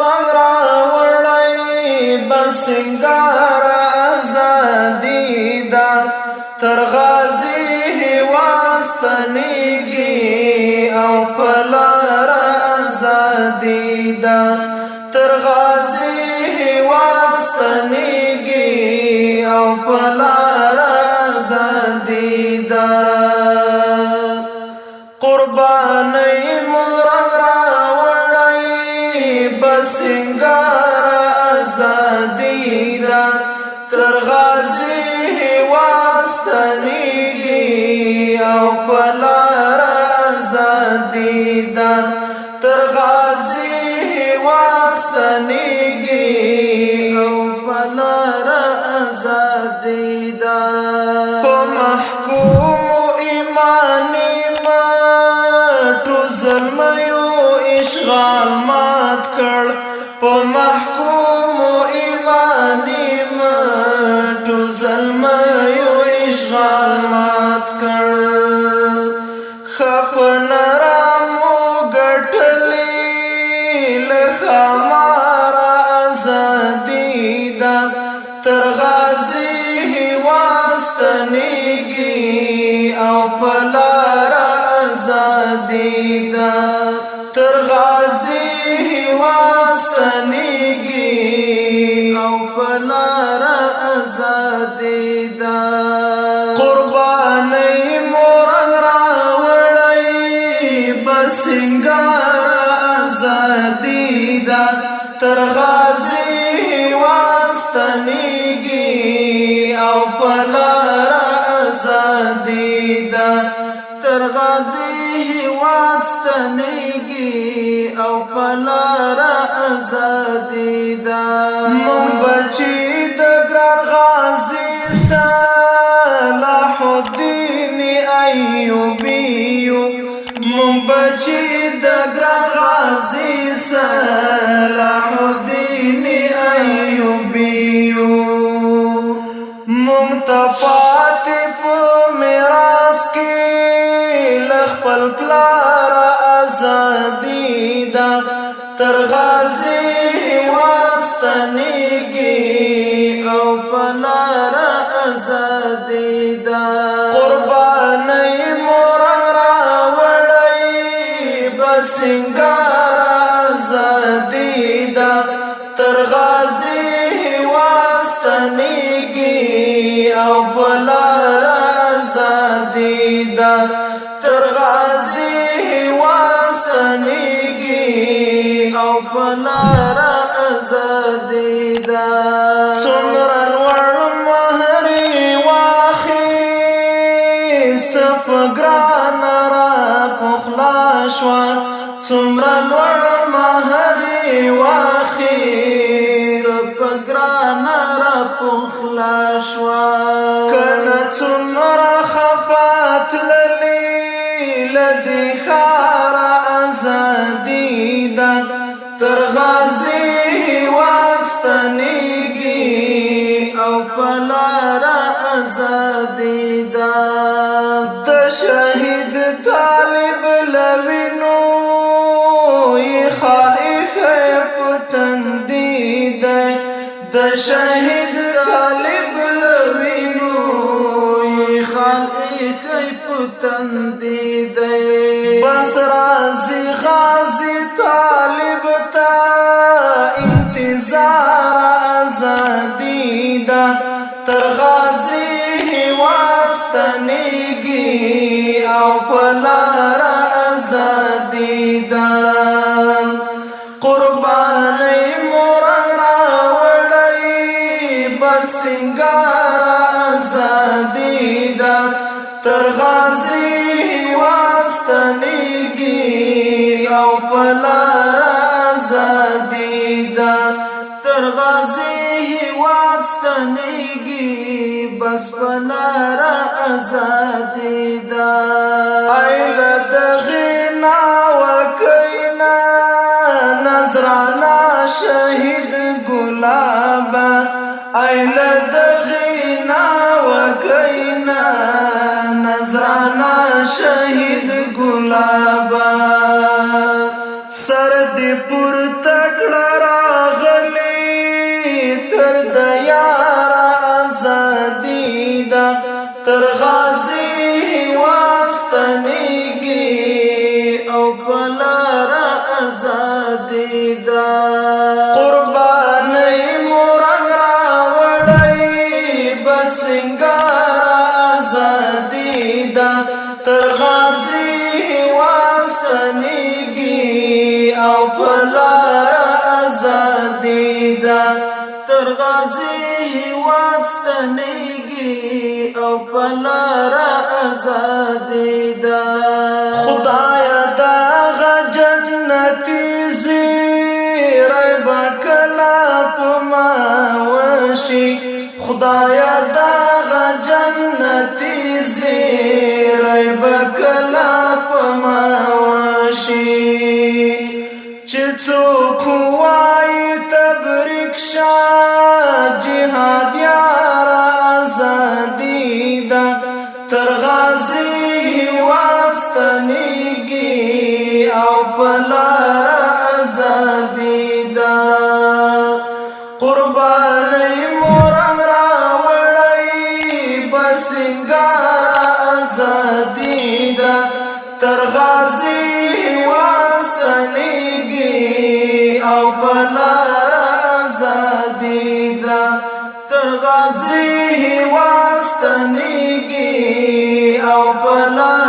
رنگ راوړی بسنګار ازادي دا تر غازی واستنیږي او پلار ازادي دا تر غازی واستنیږي او پلار ازادي دا قربانی سنگار ازادی دا تر غازی واستنیږي او پلار ازادی دا تر غازی واستنیږي او پلار ازادی دا په محکوم ایمانی مټو ظلمیو اشغال مات کړ په محکوم ایمانی مټو ظلمیو اشغال مات کړ خپن رامو ګټلی لخمار ازادي دا تر غازی واستنیږي او پلار ازادي دا تر غازی واستنیږي او پلار ازادي دا قربانی مورنګ راوړی بسنګار ازادي دا تر غازی واستنیږي او پلار ازادي دا تر غازی واستنیږي او پلار ازادي دا مون بچی د ګران غازی صلاح الدین ایوبی مون بچی د ګران غازی صلاح الدین ایوبی مون تپات په میراث کې لخپل پلار ازادي دا تر غازی واستنیږي او پلار ازادي دا قربانی مورنګ راوړی بسنګار ازادي دا تر غازی واستنیږي او پلار ازادي دا تر غازی واستنیږي او پلار ازادي دا څومره لوړ مهر واخیست په ګران را پخلا شوه څومره لوړ مهر واخیست په ګران را پخلا شوه کنه څومره خفات للی لدی خار ازادي دا تر غازی واستنیږي او پلار ازادي دا د شهید طالب لوینو ی خالق پتندی دا د شهید طالب لوینو ی خالق پتندی دا بس رازی غازی طالب تا انتظار ازادي دا تر غازی واستنیږي او پلار ازادي دا قربانی مورنګ راوړی بسنګار ازادي دا تر غازی واستنیږي او پلار ازادي دا تر غازی واستنیږي بس پلار ازادي دا ایله دغینا وکینا نظرانا شهید ګلابا ایله دغینا وکینا نظرانا شهید ګلابا سر دې پر تکړه دا قرباني مورنگ راوڑی بسنگار آزادی دا تر غازی واستنیگی او پلار آزادی دا تر غازی واستنیگی او پلار آزادی دا خدایا دا جنتی زیر بکلا پما وشی خدایا دا جنتی زیر بکلا پما وشی چڅوک وای تبریک شاه جهاد یار آزادی دا تر غازی واستنیگی او پلار آزادی دا قربانی مورنگ راوڑی بسنگار آزادی دا تر غازی واستنیگی او پلار آزادی دا تر غازی واستنیگی او پلار